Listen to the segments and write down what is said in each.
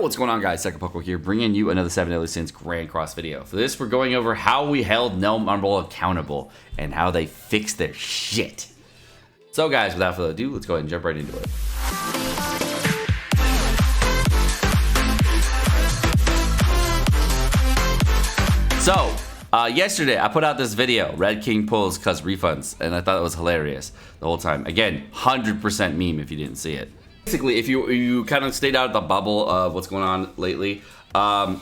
What's going on, guys? Sekapoko here, bringing you another 7 Deadly Sins Grand Cross video. For this, we're going over how we held Netmarble accountable and how they fixed their shit. So guys, without further ado, let's go ahead and jump right into it. So, yesterday I put out this video, Red King pulls cuz refunds, and I thought it was hilarious the whole time. Again, 100% meme if you didn't see it. Basically, if you kind of stayed out of the bubble of what's going on lately,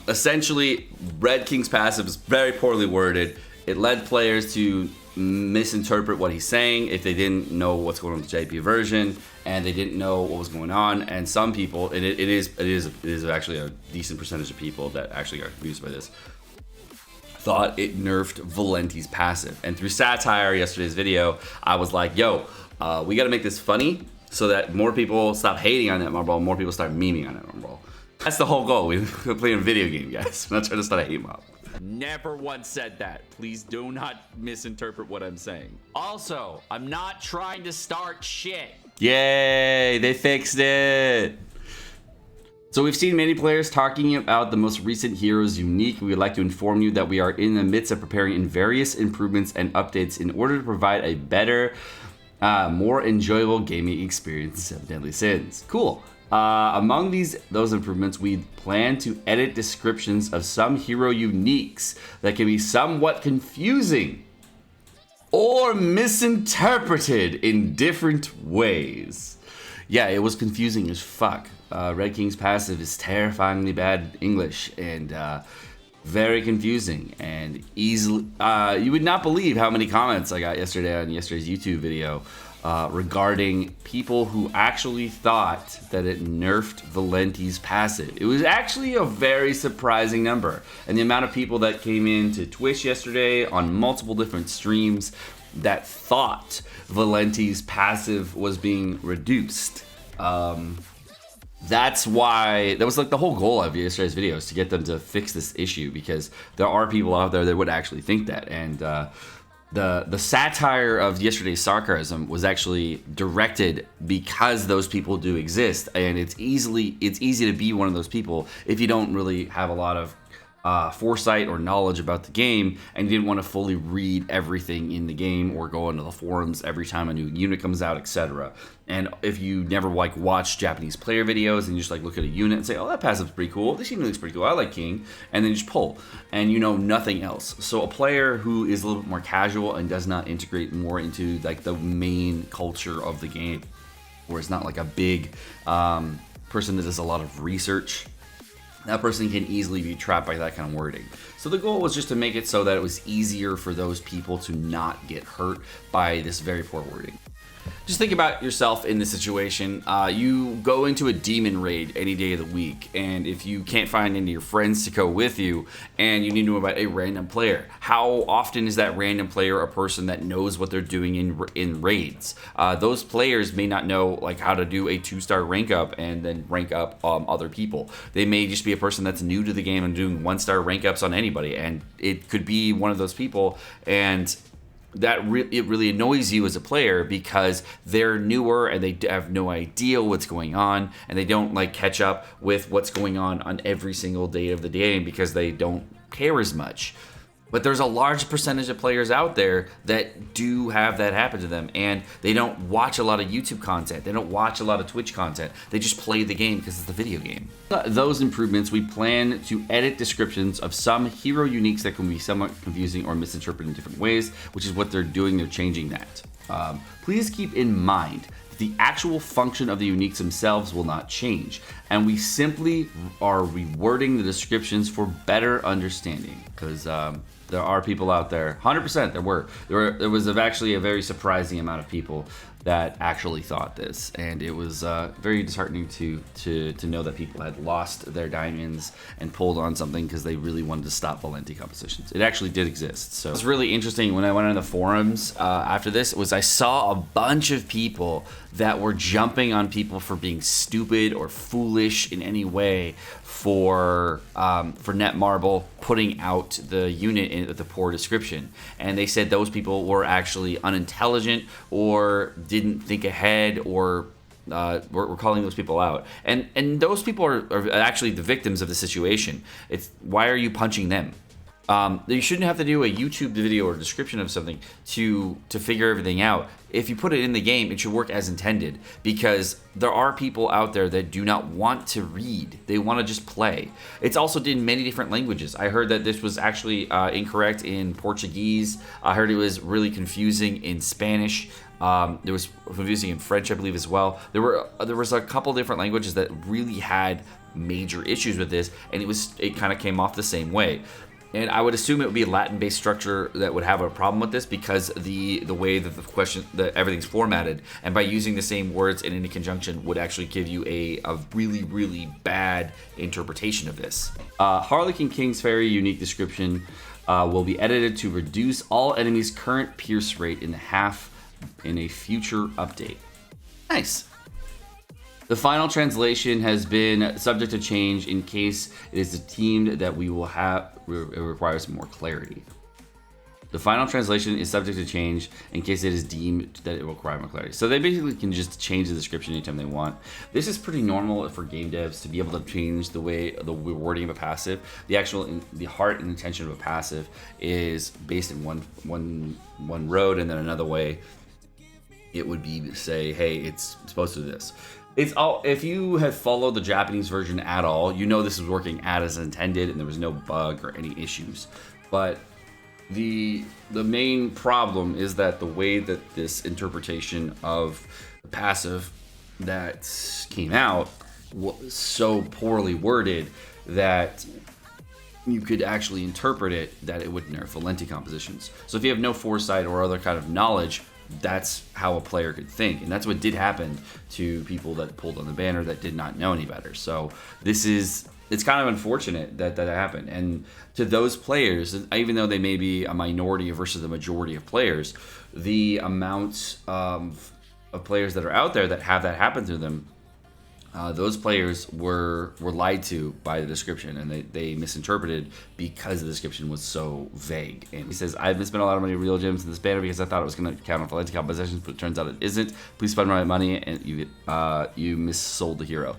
essentially, Red King's passive is very poorly worded. It led players to misinterpret what he's saying if they didn't know what's going on with the JP version and they didn't know what was going on. And some people, it is actually a decent percentage of people that actually are confused by this, thought it nerfed Valenti's passive. And through satire, yesterday's video, I was like, yo, we got to make this funny so that more people stop hating on Netmarble, more people start memeing on Netmarble. That's the whole goal. We're playing a video game, guys. I'm not trying to start a hate mob. Never once said that. Please do not misinterpret what I'm saying. Also, I'm not trying to start shit. Yay, they fixed it. So we've seen many players talking about the most recent hero's unique. We would like to inform you that we are in the midst of preparing various improvements and updates in order to provide a better, more enjoyable gaming experience in 7 Deadly Sins. Cool. Among those improvements, we plan to edit descriptions of some hero uniques that can be somewhat confusing or misinterpreted in different ways. Yeah, it was confusing as fuck. Red King's passive is terrifyingly bad English and very confusing and easily. You would not believe how many comments I got yesterday on yesterday's YouTube video regarding people who actually thought that it nerfed Valenti's passive. It was actually a very surprising number. And the amount of people that came into Twitch yesterday on multiple different streams that thought Valenti's passive was being reduced. That's why, that was like the whole goal of yesterday's video, is to get them to fix this issue, because there are people out there that would actually think that. And the satire of yesterday's sarcasm was actually directed because those people do exist, and it's easy to be one of those people if you don't really have a lot of foresight or knowledge about the game, and you didn't want to fully read everything in the game or go into the forums every time a new unit comes out, etc. And if you never watch Japanese player videos and you just look at a unit and say, oh, that passive's pretty cool, this unit looks pretty cool, I like King, and then you just pull and you know nothing else. So a player who is a little bit more casual and does not integrate more into the main culture of the game, where it's not like a big person that does a lot of research, that person can easily be trapped by that kind of wording. So the goal was just to make it so that it was easier for those people to not get hurt by this very poor wording. Just think about yourself in this situation. You go into a demon raid any day of the week, and if you can't find any of your friends to go with you, and you need to know about a random player, how often is that random player a person that knows what they're doing in raids? Those players may not know how to do a 2-star rank up and then rank up other people. They may just be a person that's new to the game and doing 1-star rank ups on anybody, and it could be one of those people, and that it really annoys you as a player because they're newer and they have no idea what's going on, and they don't catch up with what's going on every single day of the game because they don't care as much. But there's a large percentage of players out there that do have that happen to them, and they don't watch a lot of YouTube content. They don't watch a lot of Twitch content. They just play the game because it's a video game. Those improvements, we plan to edit descriptions of some hero uniques that can be somewhat confusing or misinterpreted in different ways, which is what they're doing. They're changing that. Please keep in mind the actual function of the uniques themselves will not change, and we simply are rewording the descriptions for better understanding, because there are people out there, 100% there was actually a very surprising amount of people that actually thought this, and it was very disheartening to know that people had lost their diamonds and pulled on something because they really wanted to stop Valenti compositions. It actually did exist. So it was really interesting when I went on the forums after this, I saw a bunch of people that were jumping on people for being stupid or foolish in any way for Netmarble putting out the unit in the poor description, and they said those people were actually unintelligent or didn't think ahead or We're calling those people out, and those people are actually the victims of the situation. It's why are you punching them? You shouldn't have to do a YouTube video or description of something to figure everything out. If you put it in the game, it should work as intended, because there are people out there that do not want to read. They want to just play. It's also in many different languages. I heard that this was actually incorrect in Portuguese. I heard it was really confusing in Spanish. It was confusing in French, I believe, as well. There was a couple different languages that really had major issues with this, and it kind of came off the same way. And I would assume it would be a Latin-based structure that would have a problem with this, because the way that everything's formatted, and by using the same words in any conjunction would actually give you a really, really bad interpretation of this. Harlequin King's very unique description will be edited to reduce all enemies' current pierce rate in half in a future update. Nice. The final translation has been subject to change in case it is deemed that it requires more clarity. The final translation is subject to change in case it is deemed that it will require more clarity. So they basically can just change the description anytime they want. This is pretty normal for game devs to be able to change the wording of a passive. The heart and intention of a passive is based in one road, and then another way it would be to say, hey, it's supposed to do this. If you have followed the Japanese version at all, you know this is working as intended and there was no bug or any issues. But the main problem is that the way that this interpretation of the passive that came out was so poorly worded that you could actually interpret it that it would nerf Valenti compositions. So if you have no foresight or other kind of knowledge, that's how a player could think, and that's what did happen to people that pulled on the banner that did not know any better. So it's kind of unfortunate that happened, and to those players, even though they may be a minority versus the majority of players, the amount of players that are out there that have that happen to them, those players were lied to by the description, and they misinterpreted because the description was so vague. And he says, I've spent a lot of money on real gems in this banner because I thought it was going to count on Valenti compositions, but it turns out it isn't. Please spend my money, and you missold the hero.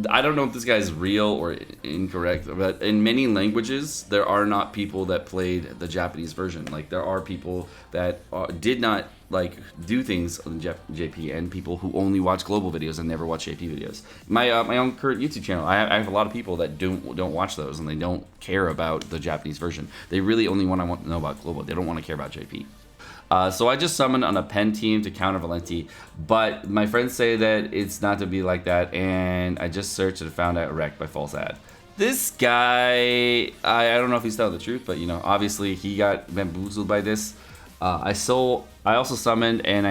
I don't know if this guy's real or incorrect, but in many languages, there are not people that played the Japanese version. Like, there are people that did not do things on JP, and people who only watch global videos and never watch JP videos. My own current YouTube channel, I have a lot of people that don't watch those, and they don't care about the Japanese version. They really only want to know about global. They don't want to care about JP. So I just summoned on a pen team to counter Valenti, but my friends say that it's not to be like that, and I just searched and found out wrecked by false ad. This guy, I don't know if he's telling the truth, but obviously he got bamboozled by this. I also summoned, and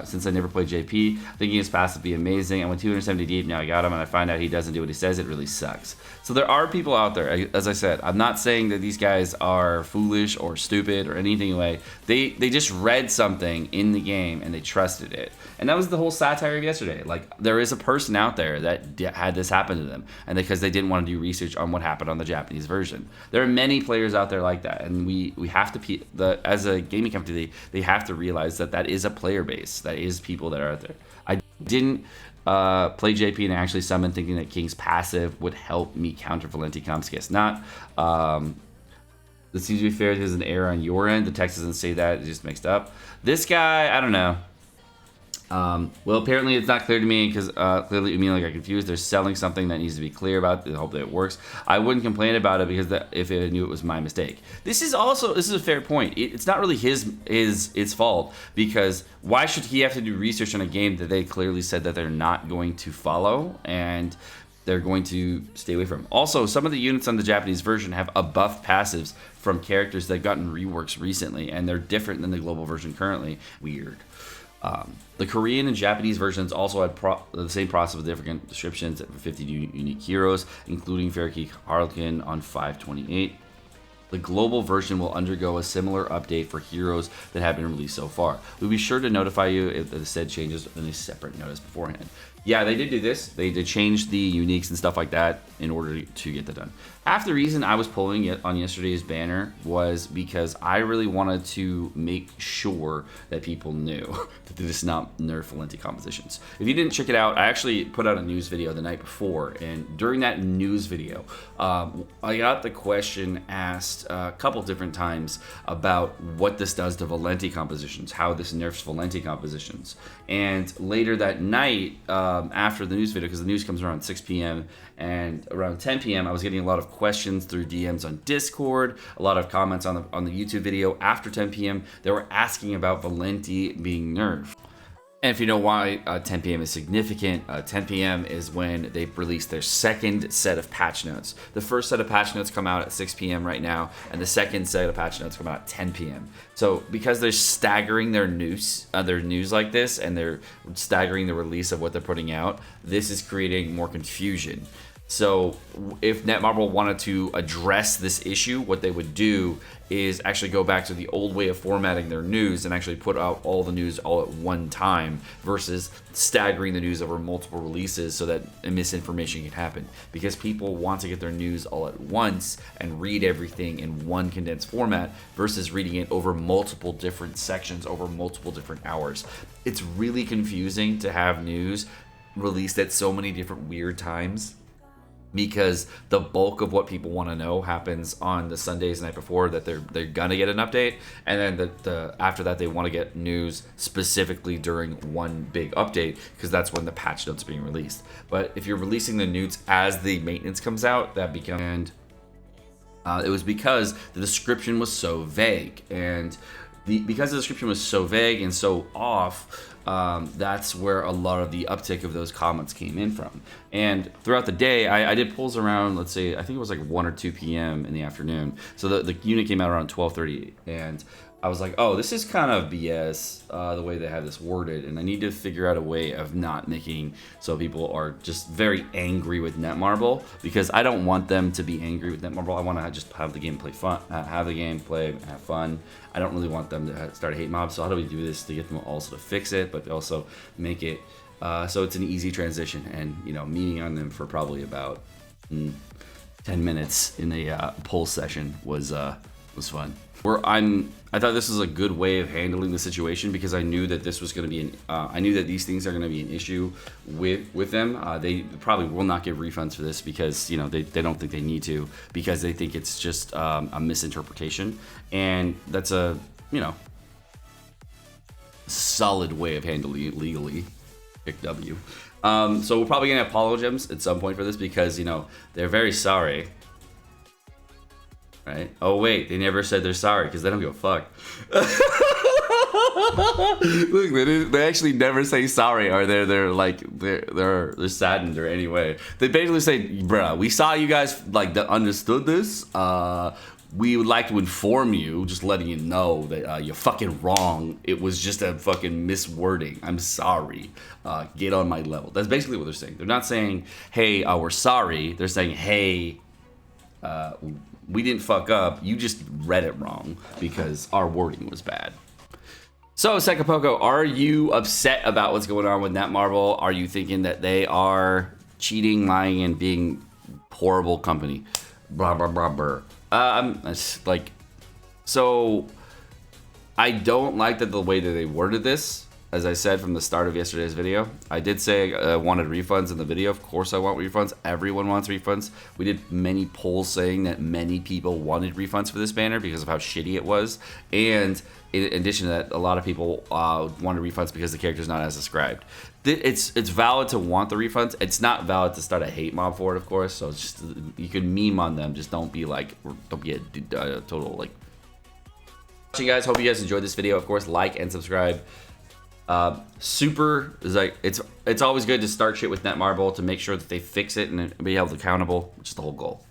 since I never played JP, thinking his passive would be amazing. I went 270 deep, now I got him, and I find out he doesn't do what he says. It really sucks. So there are people out there, as I said, I'm not saying that these guys are foolish or stupid or anything away. They just read something in the game, and they trusted it. And that was the whole satire of yesterday. Like, there is a person out there that had this happen to them, and because they didn't want to do research on what happened on the Japanese version. There are many players out there like that, and we have to, as a gaming company, they have to realize that is a player base. That is people that are out there. I didn't play JP and actually summon thinking that King's passive would help me counter Valenti comps. Guess not. This seems to be fair. There's an error on your end. The text doesn't say that. It's just mixed up. This guy, I don't know. Well, apparently it's not clear to me, because clearly immediately got confused. They're selling something that needs to be clear about. I hope that it works. I wouldn't complain about it because if I knew it was my mistake. This is a fair point. It's not really his fault, because why should he have to do research on a game that they clearly said that they're not going to follow and they're going to stay away from? Also, some of the units on the Japanese version have a buff passives from characters that have gotten reworks recently, and they're different than the global version currently. Weird. The Korean and Japanese versions also had the same process with different descriptions for 50 unique heroes, including Fairkey Harlequin on 528. The global version will undergo a similar update for heroes that have been released so far. We'll be sure to notify you if the said changes in a separate notice beforehand. Yeah, they did do this. They did change the uniques and stuff like that in order to get that done. Half the reason I was pulling it on yesterday's banner was because I really wanted to make sure that people knew that this is not nerf Valenti compositions. If you didn't check it out, I actually put out a news video the night before, and during that news video, I got the question asked a couple different times about what this does to Valenti compositions, how this nerfs Valenti compositions. And later that night, after the news video, because the news comes around 6 p.m., and around 10 p.m. I was getting a lot of questions through DMs on Discord, a lot of comments on the YouTube video after 10 p.m. They were asking about Valenti being nerfed. And if you know why 10 p.m. is significant, 10 p.m. is when they release their second set of patch notes. The first set of patch notes come out at 6 p.m. right now, and the second set of patch notes come out at 10 p.m. So because they're staggering their news like this, and they're staggering the release of what they're putting out, this is creating more confusion. So if Netmarble wanted to address this issue, what they would do is actually go back to the old way of formatting their news and actually put out all the news all at one time versus staggering the news over multiple releases so that misinformation can happen. Because people want to get their news all at once and read everything in one condensed format versus reading it over multiple different sections over multiple different hours. It's really confusing to have news released at so many different weird times, because the bulk of what people want to know happens on the Sundays the night before that they're gonna get an update, and then the after that they want to get news specifically during one big update because that's when the patch notes are being released. But if you're releasing the news as the maintenance comes out, that becomes it was because the description was so vague, and because the description was so vague and so off, that's where a lot of the uptick of those comments came in from. And throughout the day, I did polls around, let's say, I think it was like 1 or 2 p.m. in the afternoon. So the unit came out around 12:30, and I was like, oh, this is kind of BS, the way they have this worded, and I need to figure out a way of not making so people are just very angry with Netmarble, because I don't want them to be angry with Netmarble. I want to just have the game play fun, have the game play, have fun. I don't really want them to start a hate mob. So how do we do this to get them also to fix it, but also make it so it's an easy transition? And meeting on them for probably about 10 minutes in a poll session was fun. I thought this was a good way of handling the situation, because I knew that this was going to be I knew that these things are going to be an issue with them. They probably will not give refunds for this because they don't think they need to, because they think it's just a misinterpretation, and that's a solid way of handling it legally. Pick W. So we're probably gonna apologize at some point for this, because they're very sorry. Right? Oh wait, they never said they're sorry because they don't give a fuck. Look, they actually never say sorry, or they're saddened or any way. They basically say, "Bruh, we saw you guys that understood this. We would like to inform you, just letting you know that you're fucking wrong. It was just a fucking miswording. I'm sorry. Get on my level." That's basically what they're saying. They're not saying, "Hey, we're sorry." They're saying, "Hey, we didn't fuck up. You just read it wrong because our wording was bad." So, Sekapoko, are you upset about what's going on with Netmarble? Are you thinking that they are cheating, lying, and being horrible company? Blah, blah, blah, blah. So I don't like that the way that they worded this. As I said from the start of yesterday's video, I did say I wanted refunds in the video. Of course I want refunds. Everyone wants refunds. We did many polls saying that many people wanted refunds for this banner because of how shitty it was. And in addition to that, a lot of people wanted refunds because the character's not as described. It's valid to want the refunds. It's not valid to start a hate mob for it, of course. So it's just, you can meme on them. Just don't be a total watching, guys. Hope you guys enjoyed this video. Of course, like and subscribe. Super is it's always good to start shit with Netmarble to make sure that they fix it and be held accountable, which is the whole goal.